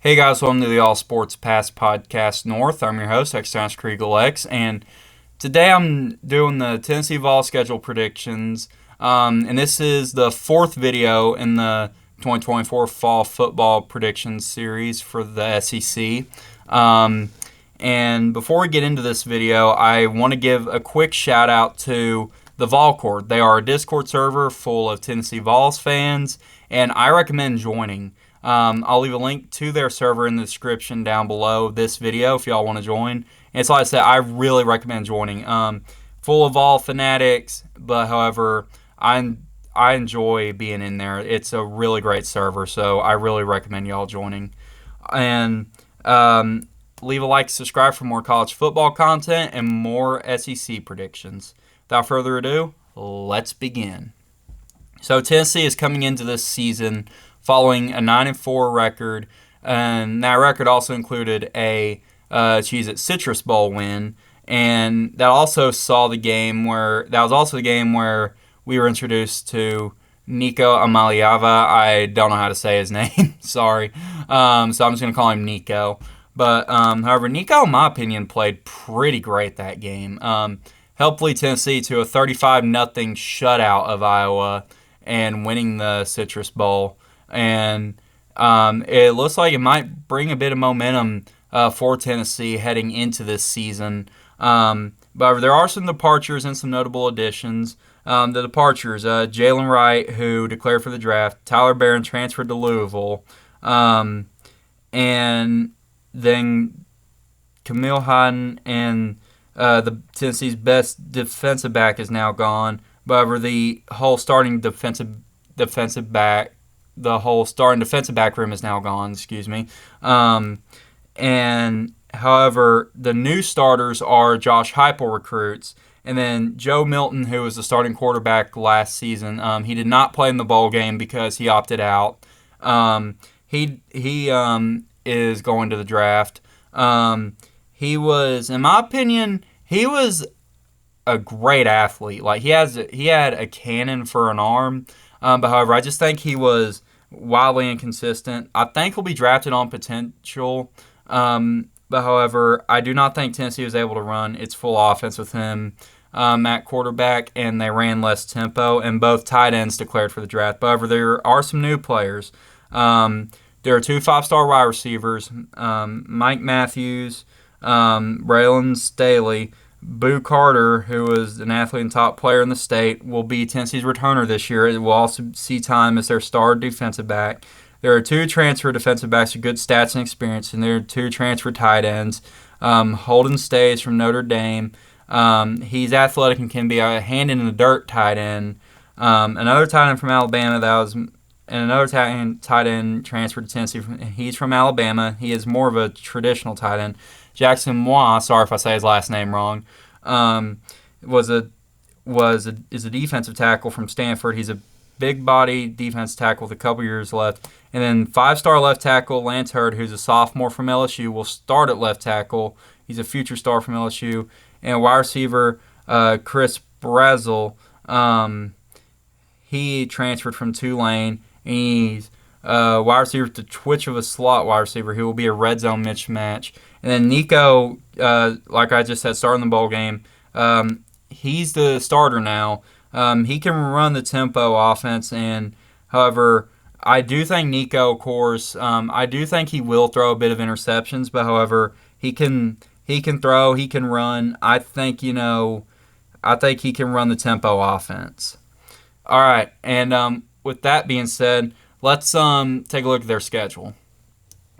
Hey guys, welcome to the All Sports Pass Podcast North. I'm your host, X Kriegel X, and today I'm doing the Tennessee Vols schedule predictions. And this is the fourth video in the 2024 Fall Football Predictions Series for the SEC. And before we get into this video, I want to give a quick shout out to the Volcord. They are a Discord server full of Tennessee Vols fans, and I recommend joining. I'll leave a link to their server in the description down below this video if y'all want to join. And it's like I said, I really recommend joining. Full of all fanatics, but however, I enjoy being in there. It's a really great server, so I really recommend y'all joining. And leave a like, subscribe for more college football content and more SEC predictions. Without further ado, let's begin. So Tennessee is coming into this season following a 9-4 record, and that record also included a Citrus Bowl win, and that also saw the game where we were introduced to Nico Amaliava. I don't know how to say his name, sorry. So I'm just going to call him Nico. But however, Nico, in my opinion, played pretty great that game. Helped lead Tennessee to a 35-0 shutout of Iowa and winning the Citrus Bowl. And it looks like it might bring a bit of momentum for Tennessee heading into this season. But there are some departures and some notable additions. The departures, Jalen Wright, who declared for the draft, Tyler Barron transferred to Louisville, and then Camille Hayden and the Tennessee's best defensive back is now gone. However, the whole starting defensive back room is now gone. And however, the new starters are Josh Heupel recruits, and then Joe Milton, who was the starting quarterback last season. He did not play in the bowl game because he opted out. He is going to the draft. He was, in my opinion, a great athlete. Like he had a cannon for an arm. But however, I just think he was wildly inconsistent. I think he'll be drafted on potential. But however, I do not think Tennessee was able to run its full offense with him at quarterback, and they ran less tempo, and both tight ends declared for the draft. However, there are some new players. There are two 5-star wide receivers, Mike Matthews, Braylon Staley. Boo Carter, who was an athlete and top player in the state, will be Tennessee's returner this year. It will also see time as their star defensive back. There are two transfer defensive backs with good stats and experience, and there are two transfer tight ends. Holden Stays from Notre Dame. He's athletic and can be a hand-in-the-dirt tight end. Another tight end from Alabama and another tight end transferred to Tennessee. He's from Alabama. He is more of a traditional tight end. Jackson Mois, sorry if I say his last name wrong, is a defensive tackle from Stanford. He's a big body defensive tackle with a couple years left. And then 5-star left tackle Lance Hurd, who's a sophomore from LSU, will start at left tackle. He's a future star from LSU. And wide receiver Chris Brazel, he transferred from Tulane. And he's wide receiver, the twitch of a slot wide receiver. He will be a red zone mismatch. And then Nico, like I just said, starting the bowl game, he's the starter now. He can run the tempo offense, and however, I do think Nico, of course, I do think he will throw a bit of interceptions, but however, he can throw, he can run. I think he can run the tempo offense. All right, and with that being said, let's take a look at their schedule.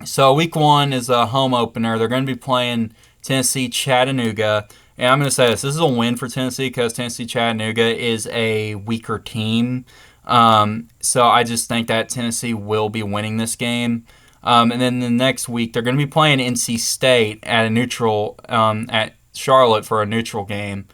So week 1 is a home opener. They're going to be playing Tennessee Chattanooga. And I'm going to say this is a win for Tennessee because Tennessee Chattanooga is a weaker team. So I just think that Tennessee will be winning this game. And then the next week, they're going to be playing NC State at a neutral, at Charlotte for a neutral game.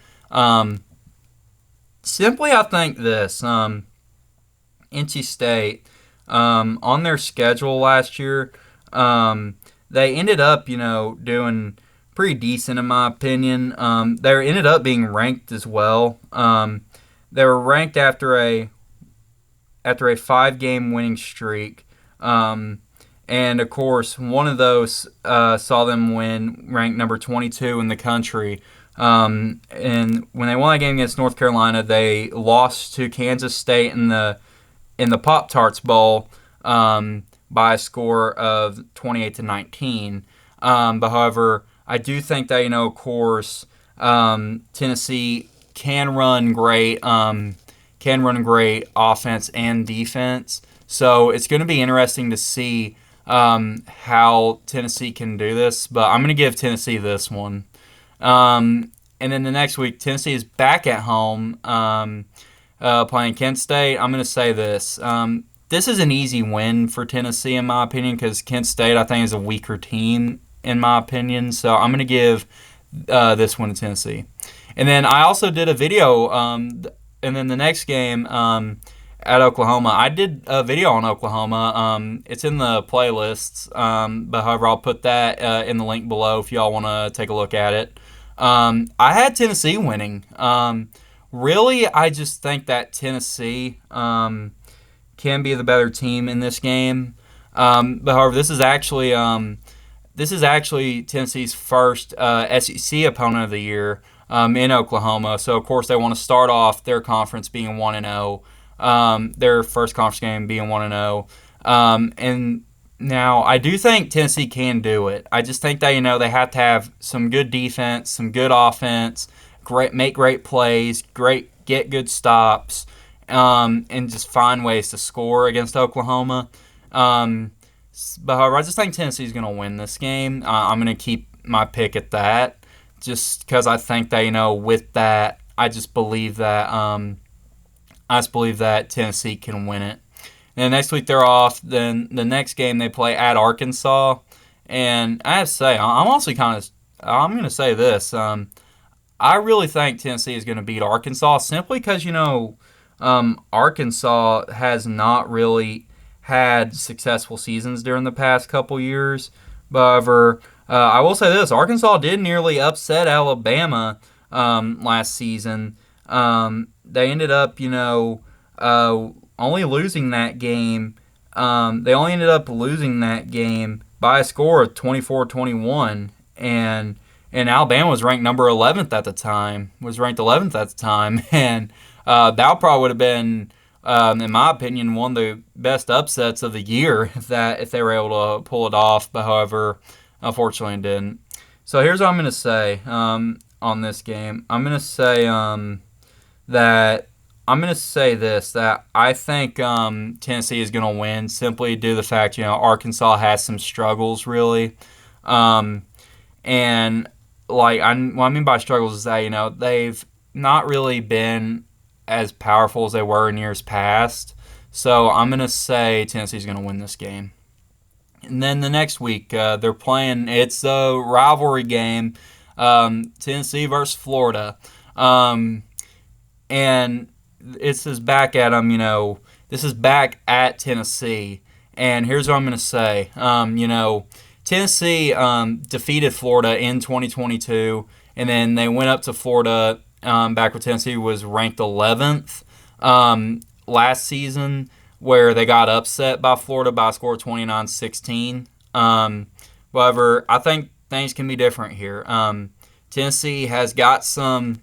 Simply, I think this. NC State, on their schedule last year, they ended up, doing pretty decent in my opinion. They ended up being ranked as well. They were ranked after a 5-game winning streak. And of course, one of those saw them win, ranked number 22 in the country. And when they won that game against North Carolina, they lost to Kansas State in the Pop Tarts Bowl by a score of 28-19. But however, I do think that of course, Tennessee can run great offense and defense. So it's going to be interesting to see how Tennessee can do this. But I'm going to give Tennessee this one. And then the next week, Tennessee is back at home playing Kent State. I'm going to say this. This is an easy win for Tennessee, in my opinion, because Kent State, I think, is a weaker team, in my opinion. So I'm going to give this one to Tennessee. And then I also did a video, and then the next game at Oklahoma, I did a video on Oklahoma. It's in the playlists, but however, I'll put that in the link below if y'all want to take a look at it. I had Tennessee winning. Really, I just think that Tennessee can be the better team in this game. But however, this is actually Tennessee's first SEC opponent of the year in Oklahoma. So of course they want to start off their conference being 1-0, their first conference game being 1-0, and now I do think Tennessee can do it. I just think that they have to have some good defense, some good offense, make great plays, get good stops, and just find ways to score against Oklahoma. But however, I just think Tennessee's going to win this game. I'm going to keep my pick at that, just because I think that with that, I just believe that Tennessee can win it. And next week they're off. Then the next game they play at Arkansas, and I have to say, I'm going to say this. I really think Tennessee is going to beat Arkansas simply because Arkansas has not really had successful seasons during the past couple years. However, I will say this: Arkansas did nearly upset Alabama last season. They ended up, only losing that game. They only ended up losing that game by a score of 24-21, and Alabama was ranked number 11th at the time. And that probably would have been, in my opinion, one of the best upsets of the year if they were able to pull it off. But however, unfortunately, it didn't. So here's what I'm going to say on this game. I'm going to say that I think Tennessee is going to win simply due to the fact Arkansas has some struggles really, and what I mean by struggles is that they've not really been as powerful as they were in years past. So I'm going to say Tennessee's going to win this game. And then the next week they're playing. It's a rivalry game, Tennessee versus Florida, and this is back at them. This is back at Tennessee, and here's what I'm going to say. Tennessee defeated Florida in 2022, and then they went up to Florida back when Tennessee was ranked 11th last season, where they got upset by Florida by a score of 29-16. However, I think things can be different here. Tennessee has got some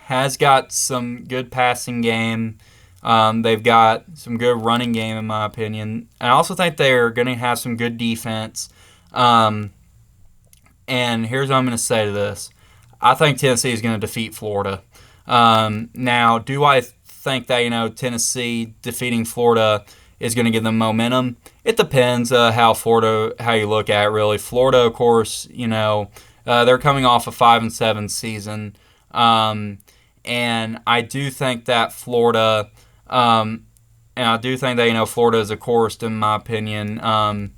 good passing game. They've got some good running game, in my opinion. And I also think they're going to have some good defense. And here's what I'm going to say to this. I think Tennessee is going to defeat Florida. Now, do I think that Tennessee defeating Florida is going to give them momentum? It depends how you look at it, really. Florida, of course, they're coming off a 5-7 season. And I do think that Florida, Florida is, of course, in my opinion,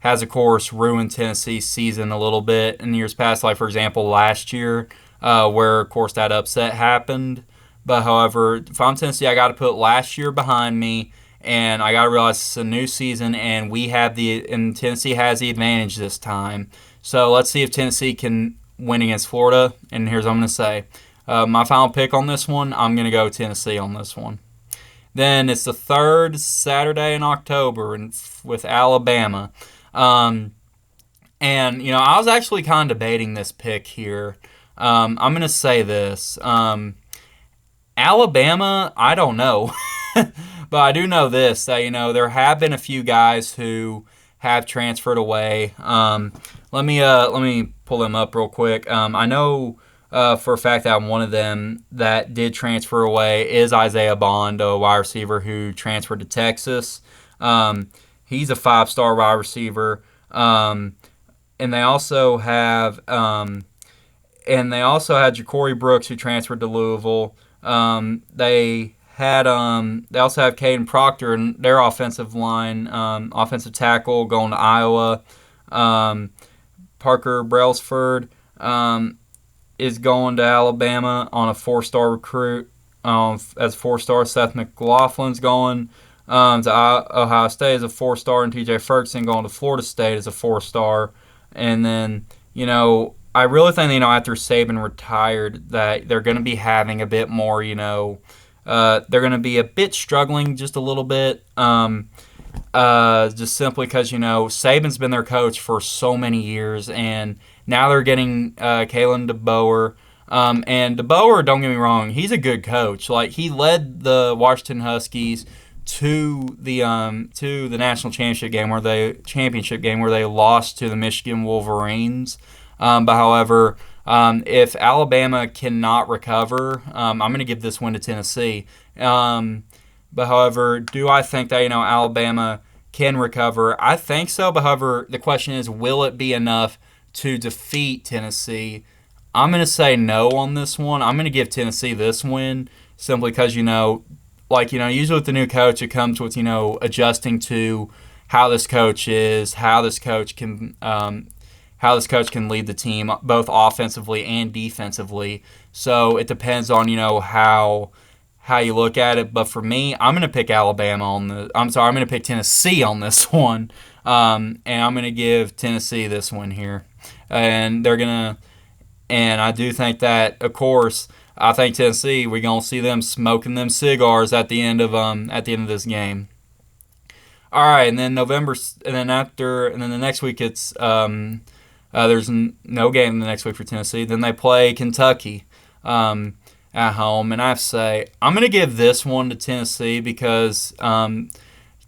has, of course, ruined Tennessee's season a little bit in years past. Like, for example, last year, where, of course, that upset happened. But, however, if I'm Tennessee, I got to put last year behind me, and I got to realize it's a new season, and Tennessee has the advantage this time. So let's see if Tennessee can win against Florida. And here's what I'm going to say. My final pick on this one, I'm going to go Tennessee on this one. Then it's the third Saturday in October with Alabama. Um, and, I was actually kind of debating this pick here. I'm going to say this. Alabama, I don't know. But I do know this, that, there have been a few guys who have transferred away. Let me pull them up real quick. I know for a fact that one of them that did transfer away is Isaiah Bond, a wide receiver who transferred to Texas. He's a 5-star wide receiver. And they also have Ja'Cory Brooks, who transferred to Louisville. They also have Caden Proctor and their offensive line, offensive tackle, going to Iowa. Parker Brailsford is going to Alabama on a 4-star recruit. As a 4-star, Seth McLaughlin's going to Ohio State as a 4-star, and TJ Ferguson going to Florida State as a 4-star. And then, I really think, after Saban retired, that they're going to be having a bit more, they're going to be a bit struggling just a little bit, just simply because, Saban's been their coach for so many years, and now they're getting Kalen DeBoer. And DeBoer, don't get me wrong, he's a good coach. Like, he led the Washington Huskies to the national championship game where they lost to the Michigan Wolverines. But however, if Alabama cannot recover, I'm going to give this win to Tennessee. But however, do I think that Alabama can recover? I think so. But however, the question is, will it be enough to defeat Tennessee? I'm going to say no on this one. I'm going to give Tennessee this win simply because usually with the new coach, it comes with adjusting to how this coach is, how this coach can lead the team both offensively and defensively. So it depends on how you look at it. But for me, I'm going to pick I'm going to pick Tennessee on this one, and I'm going to give Tennessee this one here, and I do think that, of course, I think Tennessee, we're gonna see them smoking them cigars at the end of this game. All right, and then the next week it's there's no game the next week for Tennessee. Then they play Kentucky at home, and I have to say I'm gonna give this one to Tennessee because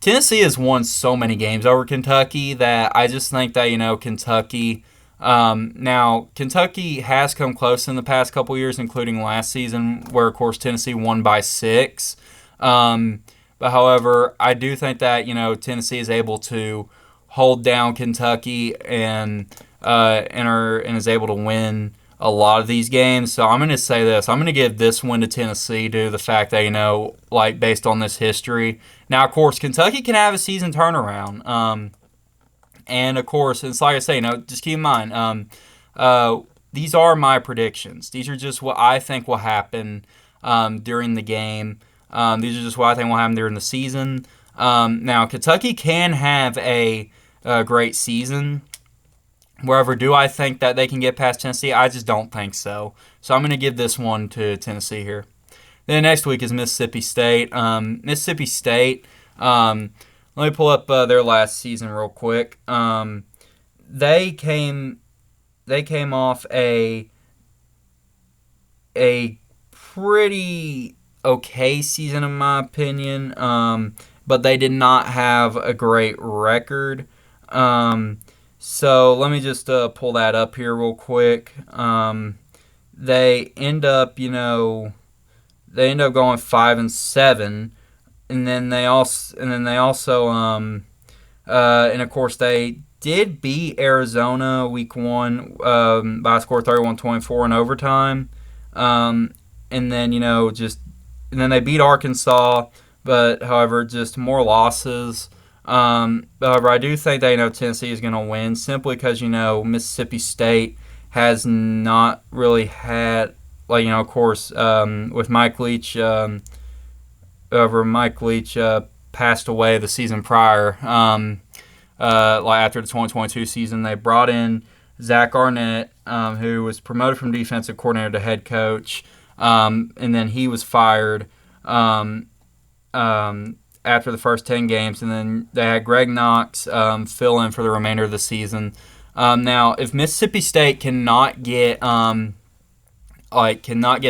Tennessee has won so many games over Kentucky that I just think that Kentucky. Now, Kentucky has come close in the past couple years, including last season, where, of course, Tennessee won by 6. But, however, I do think that, Tennessee is able to hold down Kentucky and is able to win a lot of these games. So I'm going to say this. I'm going to give this win to Tennessee due to the fact that, based on this history. Now, of course, Kentucky can have a season turnaround. And, of course, it's like I say, just keep in mind, these are my predictions. These are just what I think will happen during the game. These are just what I think will happen during the season. Now, Kentucky can have a great season. Wherever, do I think that they can get past Tennessee? I just don't think so. So I'm going to give this one to Tennessee here. Then next week is Mississippi State. Mississippi State... let me pull up their last season real quick. They came off a pretty okay season in my opinion, but they did not have a great record. So let me just pull that up here real quick. They end up going 5-7. And then they also, and of course they did beat Arizona week 1 by a score 31-24 in overtime. And then they beat Arkansas, but however, just more losses. However, I do think that Tennessee is going to win simply because Mississippi State has not really had of course with Mike Leach. Mike Leach passed away the season prior. After the 2022 season, they brought in Zach Arnett, who was promoted from defensive coordinator to head coach, and then he was fired after the first 10 games, and then they had Greg Knox fill in for the remainder of the season. Now, if Mississippi State cannot get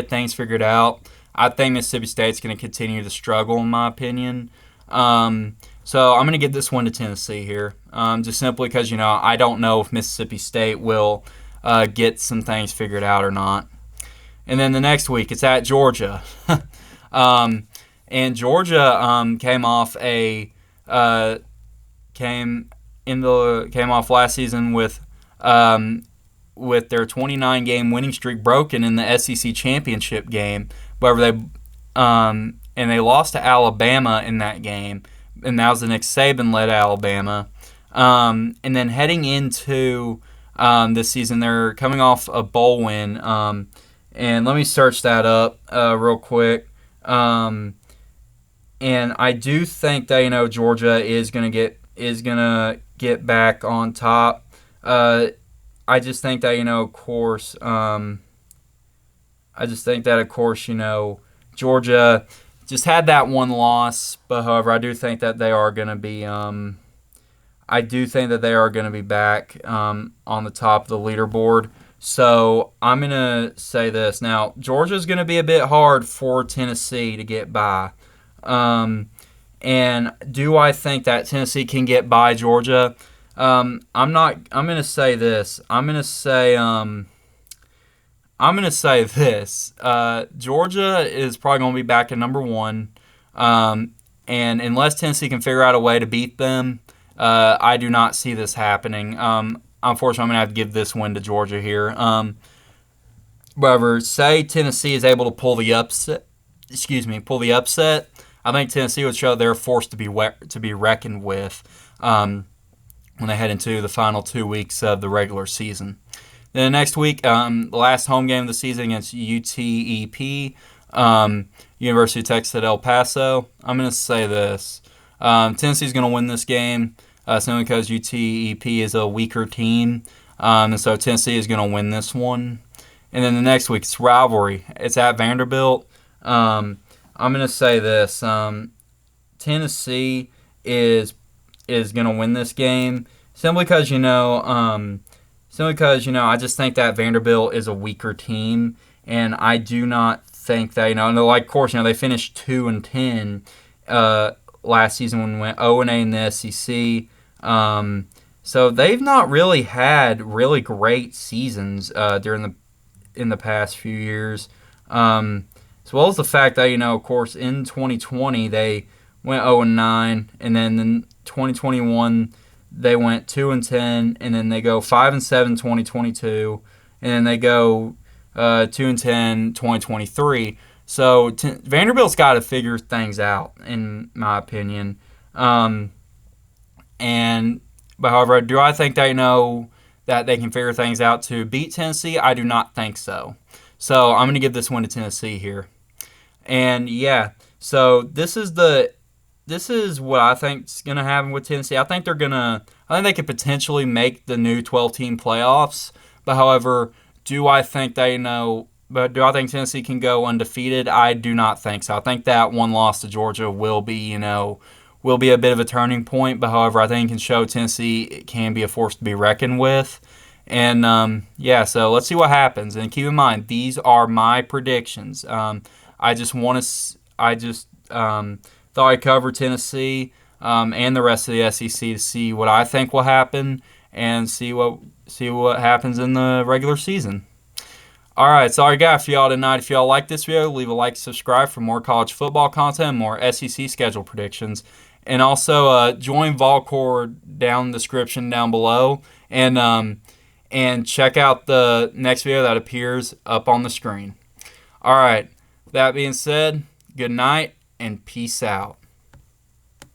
things figured out, I think Mississippi State's going to continue to struggle, in my opinion. So I'm going to give this one to Tennessee here, just simply because I don't know if Mississippi State will get some things figured out or not. And then the next week, it's at Georgia. And Georgia came off last season with their 29-game winning streak broken in the SEC championship game. However, they lost to Alabama in that game, and that was the Nick Saban-led Alabama. And then heading into this season, they're coming off a bowl win. And let me search that up real quick. And I do think that Georgia is gonna get back on top. I just think that of course. Georgia just had that one loss, but however, I do think that they are gonna be. I do think that they are gonna be back on the top of the leaderboard. So I'm going to say this. Now, Georgia's going to be a bit hard for Tennessee to get by. And do I think that Tennessee can get by Georgia? I'm going to say this. I'm going to say this. Georgia is probably going to be back at number 1. And unless Tennessee can figure out a way to beat them, I do not see this happening. Unfortunately, I'm going to have to give this one to Georgia here. However, say Tennessee is able to pull the upset. I think Tennessee would show they're a force to be reckoned with when they head into the final 2 weeks of the regular season. Then next week, the last home game of the season against UTEP, University of Texas at El Paso. I'm going to say this. Tennessee's going to win this game. Simply because UTEP is a weaker team. And so Tennessee is going to win this one. And then the next week, it's Rivalry. It's at Vanderbilt. I'm going to say this. Tennessee is going to win this game simply because, I just think that Vanderbilt is a weaker team. And I do not think that, of course, they finished 2-10 last season when we went 0-8 in the SEC. So they've not really had really great seasons in the past few years, as well as the fact that of course in 2020 they went 0-9, and then in 2021 they went 2-10, and then they go 5-7 2022, and then they go 2-10 2023. So Vanderbilt's got to figure things out, in my opinion. But however, do I think they know that they can figure things out to beat Tennessee? I do not think so. So I'm going to give this one to Tennessee here. And yeah, so this is what I think is going to happen with Tennessee. I think they could potentially make the new 12-team playoffs. But however, do I think Tennessee can go undefeated? I do not think so. I think that one loss to Georgia will be a bit of a turning point, but however, I think it can show Tennessee can be a force to be reckoned with. And so let's see what happens. And keep in mind, these are my predictions. I just thought I'd cover Tennessee and the rest of the SEC to see what I think will happen and see what happens in the regular season. All right, so I got for y'all tonight. If y'all like this video, leave a like, subscribe for more college football content, more SEC schedule predictions. And also join Volcore down in the description down below. And check out the next video that appears up on the screen. All right, that being said, good night and peace out.